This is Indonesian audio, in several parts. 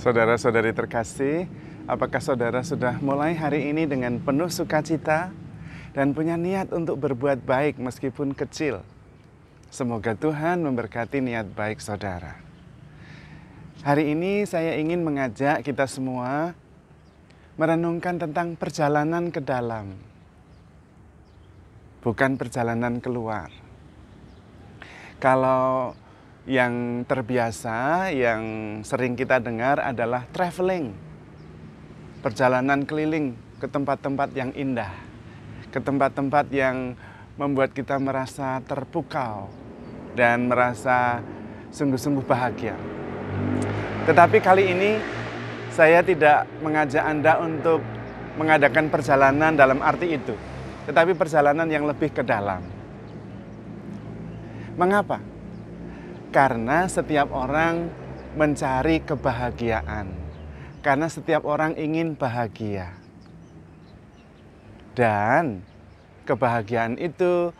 Saudara-saudari terkasih, apakah saudara sudah mulai hari ini dengan penuh sukacita dan punya niat untuk berbuat baik meskipun kecil? Semoga Tuhan memberkati niat baik saudara. Hari ini saya ingin mengajak kita semua merenungkan tentang perjalanan ke dalam, bukan perjalanan keluar. Kalau yang terbiasa, yang sering kita dengar adalah traveling, perjalanan keliling ke tempat-tempat yang indah, ke tempat-tempat yang membuat kita merasa terpukau dan merasa sungguh-sungguh bahagia. Tetapi kali ini saya tidak mengajak Anda untuk mengadakan perjalanan dalam arti itu, tetapi perjalanan yang lebih ke dalam. Mengapa? Karena setiap orang mencari kebahagiaan. Karena setiap orang ingin bahagia. Dan kebahagiaan itu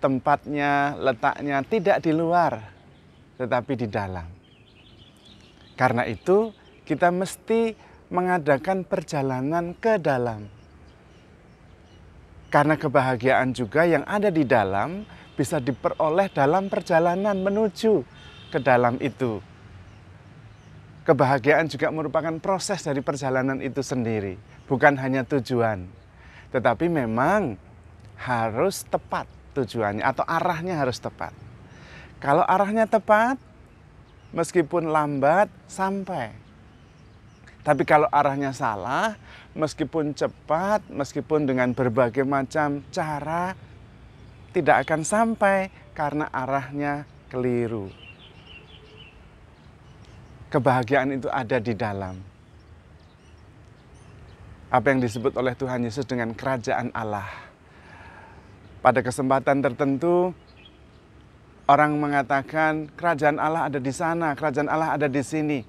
tempatnya, letaknya tidak di luar, tetapi di dalam. Karena itu kita mesti mengadakan perjalanan ke dalam. Karena kebahagiaan juga yang ada di dalam bisa diperoleh dalam perjalanan menuju ke dalam itu. Kebahagiaan juga merupakan proses dari perjalanan itu sendiri, bukan hanya tujuan. Tetapi memang harus tepat tujuannya atau arahnya harus tepat. Kalau arahnya tepat, meskipun lambat sampai. Tapi kalau arahnya salah, meskipun cepat, meskipun dengan berbagai macam cara, tidak akan sampai karena arahnya keliru. Kebahagiaan itu ada di dalam. Apa yang disebut oleh Tuhan Yesus dengan kerajaan Allah. Pada kesempatan tertentu, orang mengatakan kerajaan Allah ada di sana, kerajaan Allah ada di sini.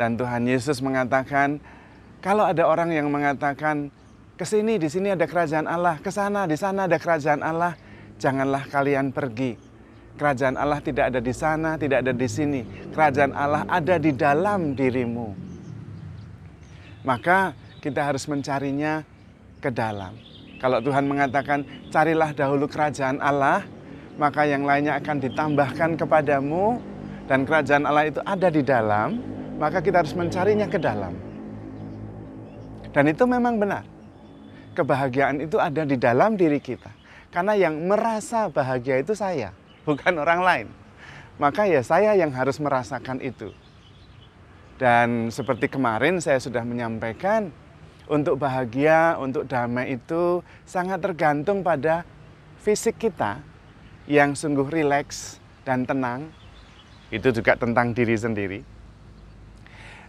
Dan Tuhan Yesus mengatakan, kalau ada orang yang mengatakan, ke sini, di sini ada kerajaan Allah, ke sana, di sana ada kerajaan Allah, janganlah kalian pergi. Kerajaan Allah tidak ada di sana, tidak ada di sini. Kerajaan Allah ada di dalam dirimu. Maka kita harus mencarinya ke dalam. Kalau Tuhan mengatakan, carilah dahulu kerajaan Allah, maka yang lainnya akan ditambahkan kepadamu. Dan kerajaan Allah itu ada di dalam, maka kita harus mencarinya ke dalam. Dan itu memang benar. Kebahagiaan itu ada di dalam diri kita. Karena yang merasa bahagia itu saya, bukan orang lain. Maka ya saya yang harus merasakan itu. Dan seperti kemarin saya sudah menyampaikan, untuk bahagia, untuk damai itu sangat tergantung pada fisik kita yang sungguh rileks dan tenang. Itu juga tentang diri sendiri.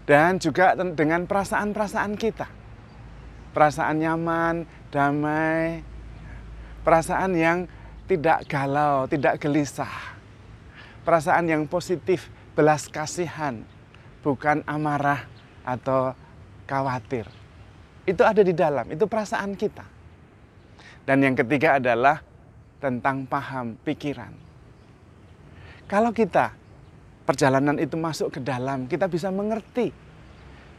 Dan juga dengan perasaan-perasaan kita. Perasaan nyaman, damai, perasaan yang tidak galau, tidak gelisah. Perasaan yang positif, belas kasihan, bukan amarah atau khawatir. Itu ada di dalam, itu perasaan kita. Dan yang ketiga adalah tentang paham, pikiran. Kalau kita, perjalanan itu masuk ke dalam, kita bisa mengerti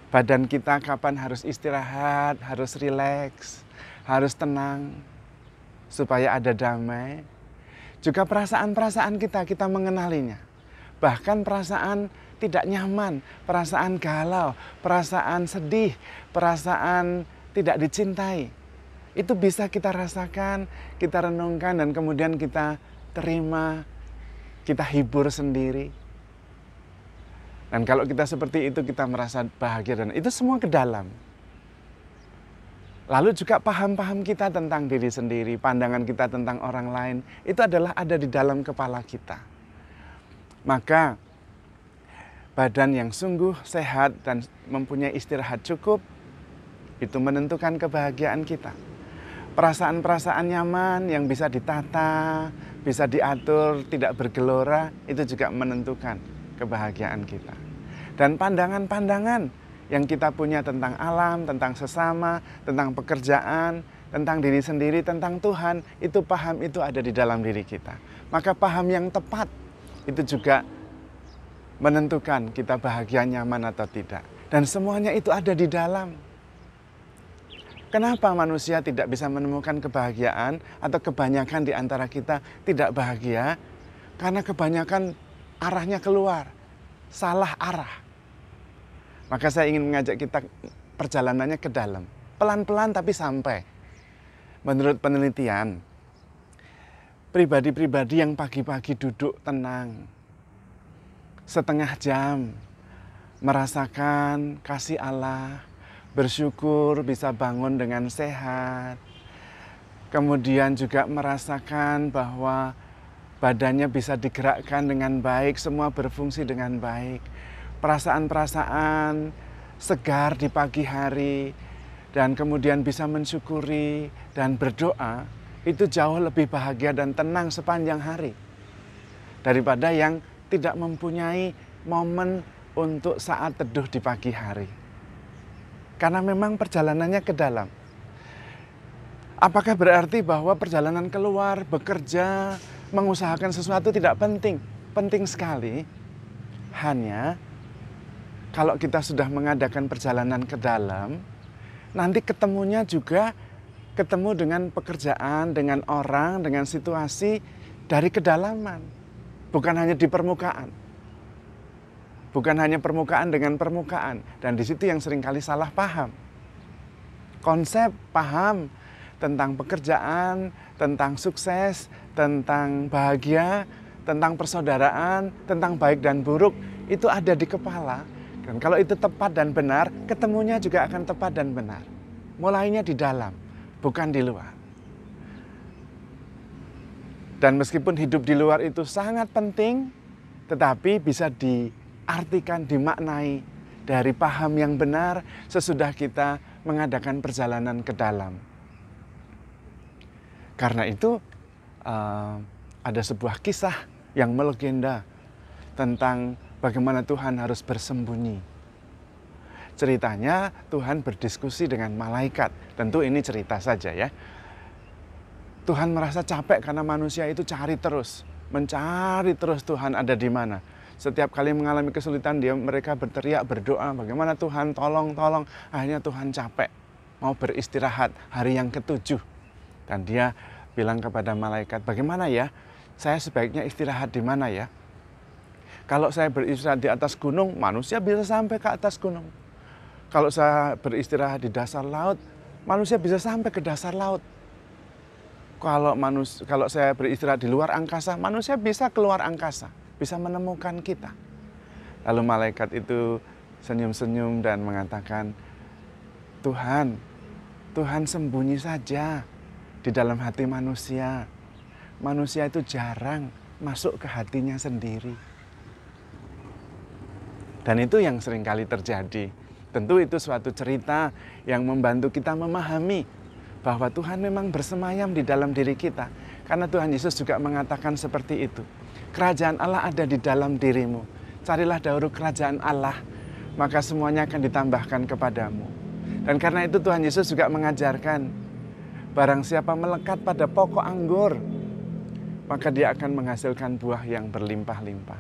badan kita kapan harus istirahat, harus rileks, harus tenang, supaya ada damai. Juga perasaan-perasaan kita mengenalinya. Bahkan perasaan tidak nyaman, perasaan galau, perasaan sedih, perasaan tidak dicintai. Itu bisa kita rasakan, kita renungkan, dan kemudian kita terima, kita hibur sendiri. Dan kalau kita seperti itu, kita merasa bahagia, dan itu semua ke dalam. Lalu juga paham-paham kita tentang diri sendiri, pandangan kita tentang orang lain, itu adalah ada di dalam kepala kita. Maka badan yang sungguh sehat dan mempunyai istirahat cukup, itu menentukan kebahagiaan kita. Perasaan-perasaan nyaman yang bisa ditata, bisa diatur, tidak bergelora, itu juga menentukan kebahagiaan kita. Dan pandangan-pandangan yang kita punya tentang alam, tentang sesama, tentang pekerjaan, tentang diri sendiri, tentang Tuhan, itu paham itu ada di dalam diri kita. Maka paham yang tepat itu juga menentukan kita bahagia, nyaman atau tidak. Dan semuanya itu ada di dalam. Kenapa manusia tidak bisa menemukan kebahagiaan atau kebanyakan di antara kita tidak bahagia? Karena kebanyakan arahnya keluar, salah arah. Maka saya ingin mengajak kita perjalanannya ke dalam. Pelan-pelan tapi sampai. Menurut penelitian, pribadi-pribadi yang pagi-pagi duduk tenang, setengah jam, merasakan kasih Allah, bersyukur bisa bangun dengan sehat, kemudian juga merasakan bahwa badannya bisa digerakkan dengan baik, semua berfungsi dengan baik, perasaan-perasaan segar di pagi hari, dan kemudian bisa mensyukuri dan berdoa, itu jauh lebih bahagia dan tenang sepanjang hari daripada yang tidak mempunyai momen untuk saat teduh di pagi hari. Karena memang perjalanannya ke dalam. Apakah berarti bahwa perjalanan keluar, bekerja, mengusahakan sesuatu tidak penting? Penting sekali. Hanya kalau kita sudah mengadakan perjalanan ke dalam, nanti ketemunya juga ketemu dengan pekerjaan, dengan orang, dengan situasi dari kedalaman. Bukan hanya di permukaan. Bukan hanya permukaan dengan permukaan. Dan di situ yang seringkali salah paham. Konsep paham tentang pekerjaan, tentang sukses, tentang bahagia, tentang persaudaraan, tentang baik dan buruk, itu ada di kepala. Dan kalau itu tepat dan benar, ketemunya juga akan tepat dan benar. Mulainya di dalam, bukan di luar. Dan meskipun hidup di luar itu sangat penting, tetapi bisa diartikan, dimaknai dari paham yang benar sesudah kita mengadakan perjalanan ke dalam. Karena itu ada sebuah kisah yang melegenda tentang bagaimana Tuhan harus bersembunyi. Ceritanya Tuhan berdiskusi dengan malaikat. Tentu ini cerita saja ya. Tuhan merasa capek karena manusia itu mencari terus Tuhan ada di mana. Setiap kali mengalami kesulitan mereka berteriak, berdoa, bagaimana Tuhan tolong. Akhirnya Tuhan capek, mau beristirahat hari yang ke-7. Dan dia bilang kepada malaikat, bagaimana ya, saya sebaiknya istirahat di mana ya? Kalau saya beristirahat di atas gunung, manusia bisa sampai ke atas gunung. Kalau saya beristirahat di dasar laut, manusia bisa sampai ke dasar laut. Kalau saya beristirahat di luar angkasa, manusia bisa keluar angkasa, bisa menemukan kita. Lalu malaikat itu senyum-senyum dan mengatakan, Tuhan sembunyi saja di dalam hati manusia. Manusia itu jarang masuk ke hatinya sendiri. Dan itu yang seringkali terjadi. Tentu itu suatu cerita yang membantu kita memahami bahwa Tuhan memang bersemayam di dalam diri kita. Karena Tuhan Yesus juga mengatakan seperti itu. Kerajaan Allah ada di dalam dirimu. Carilah dahulu kerajaan Allah, maka semuanya akan ditambahkan kepadamu. Dan karena itu Tuhan Yesus juga mengajarkan, barang siapa melekat pada pokok anggur, maka dia akan menghasilkan buah yang berlimpah-limpah.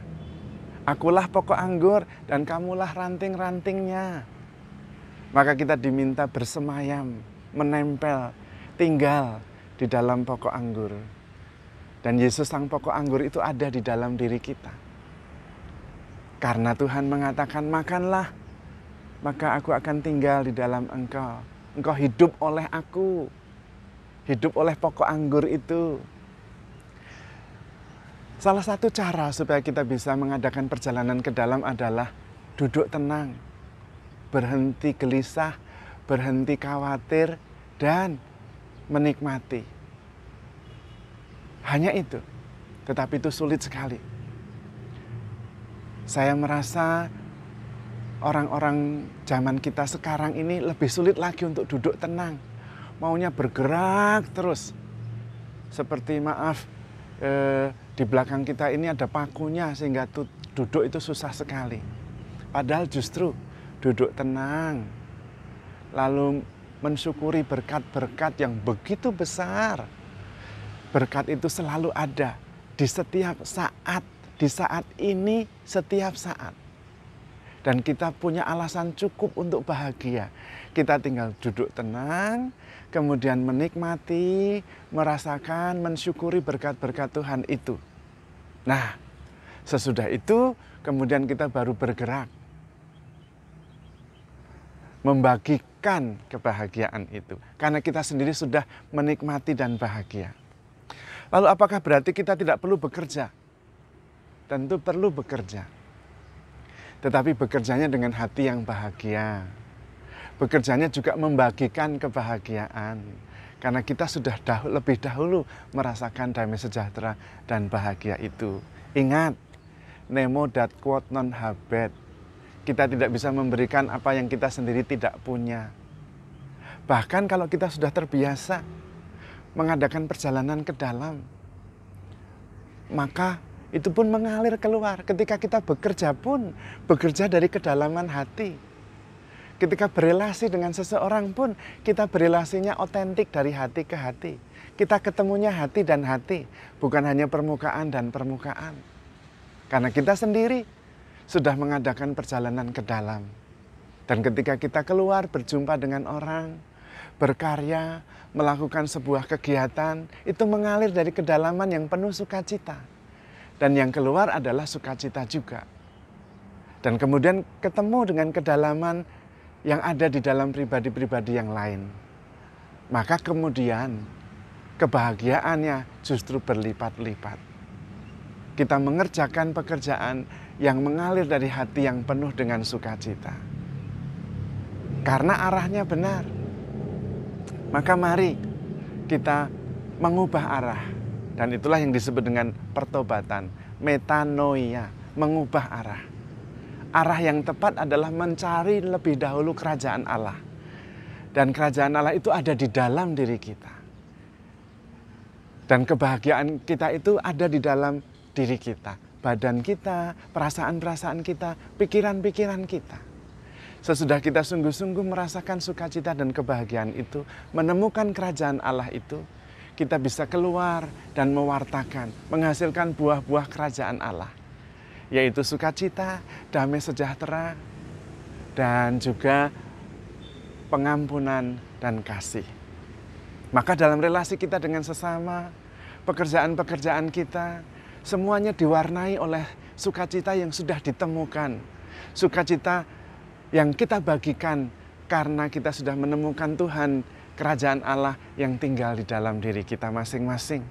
Akulah pokok anggur dan kamulah ranting-rantingnya. Maka kita diminta bersemayam, menempel, tinggal di dalam pokok anggur. Dan Yesus sang pokok anggur itu ada di dalam diri kita. Karena Tuhan mengatakan, makanlah, maka aku akan tinggal di dalam engkau. Engkau hidup oleh aku, hidup oleh pokok anggur itu. Salah satu cara supaya kita bisa mengadakan perjalanan ke dalam adalah duduk tenang, berhenti gelisah, berhenti khawatir, dan menikmati. Hanya itu, tetapi itu sulit sekali. Saya merasa orang-orang zaman kita sekarang ini lebih sulit lagi untuk duduk tenang. Maunya bergerak terus. Seperti di belakang kita ini ada pakunya sehingga duduk itu susah sekali. Padahal justru duduk tenang, lalu mensyukuri berkat-berkat yang begitu besar. Berkat itu selalu ada di setiap saat, di saat ini, setiap saat. dan kita punya alasan cukup untuk bahagia. Kita tinggal duduk tenang, kemudian menikmati, merasakan, mensyukuri berkat-berkat Tuhan itu. Nah, sesudah itu kemudian kita baru bergerak membagikan kebahagiaan itu. Karena kita sendiri sudah menikmati dan bahagia. Lalu apakah berarti kita tidak perlu bekerja? Tentu perlu bekerja. Tetapi bekerjanya dengan hati yang bahagia. Bekerjanya juga membagikan kebahagiaan. Karena kita sudah lebih dahulu merasakan damai sejahtera dan bahagia itu. Ingat, nemo dat quod non habet. Kita tidak bisa memberikan apa yang kita sendiri tidak punya. Bahkan kalau kita sudah terbiasa mengadakan perjalanan ke dalam, maka itu pun mengalir keluar. Ketika kita bekerja pun, bekerja dari kedalaman hati. Ketika berelasi dengan seseorang pun, kita berelasinya otentik dari hati ke hati. Kita ketemunya hati dan hati, bukan hanya permukaan dan permukaan. Karena kita sendiri sudah mengadakan perjalanan ke dalam. Dan ketika kita keluar berjumpa dengan orang, berkarya, melakukan sebuah kegiatan, itu mengalir dari kedalaman yang penuh sukacita. Dan yang keluar adalah sukacita juga. Dan kemudian ketemu dengan kedalaman yang ada di dalam pribadi-pribadi yang lain. Maka kemudian kebahagiaannya justru berlipat-lipat. Kita mengerjakan pekerjaan yang mengalir dari hati yang penuh dengan sukacita. Karena arahnya benar. Maka mari kita mengubah arah. Dan itulah yang disebut dengan pertobatan. Metanoia, mengubah arah. Arah yang tepat adalah mencari lebih dahulu kerajaan Allah. Dan kerajaan Allah itu ada di dalam diri kita. Dan kebahagiaan kita itu ada di dalam diri kita. Badan kita, perasaan-perasaan kita, pikiran-pikiran kita. Sesudah kita sungguh-sungguh merasakan sukacita dan kebahagiaan itu, menemukan kerajaan Allah itu, kita bisa keluar dan mewartakan, menghasilkan buah-buah kerajaan Allah. Yaitu sukacita, damai sejahtera, dan juga pengampunan dan kasih. Maka dalam relasi kita dengan sesama, pekerjaan-pekerjaan kita, semuanya diwarnai oleh sukacita yang sudah ditemukan. Sukacita yang kita bagikan karena kita sudah menemukan Tuhan, kerajaan Allah yang tinggal di dalam diri kita masing-masing.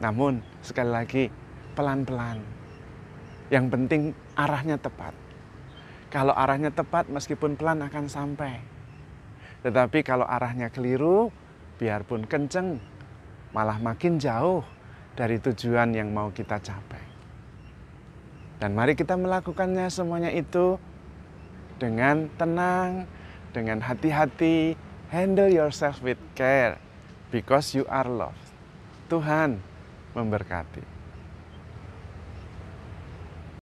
Namun, sekali lagi, pelan-pelan. Yang penting arahnya tepat. Kalau arahnya tepat, meskipun pelan akan sampai. Tetapi kalau arahnya keliru, biarpun kenceng, malah makin jauh dari tujuan yang mau kita capai. Dan mari kita melakukannya semuanya itu dengan tenang, dengan hati-hati. Handle yourself with care because you are loved. Tuhan memberkati.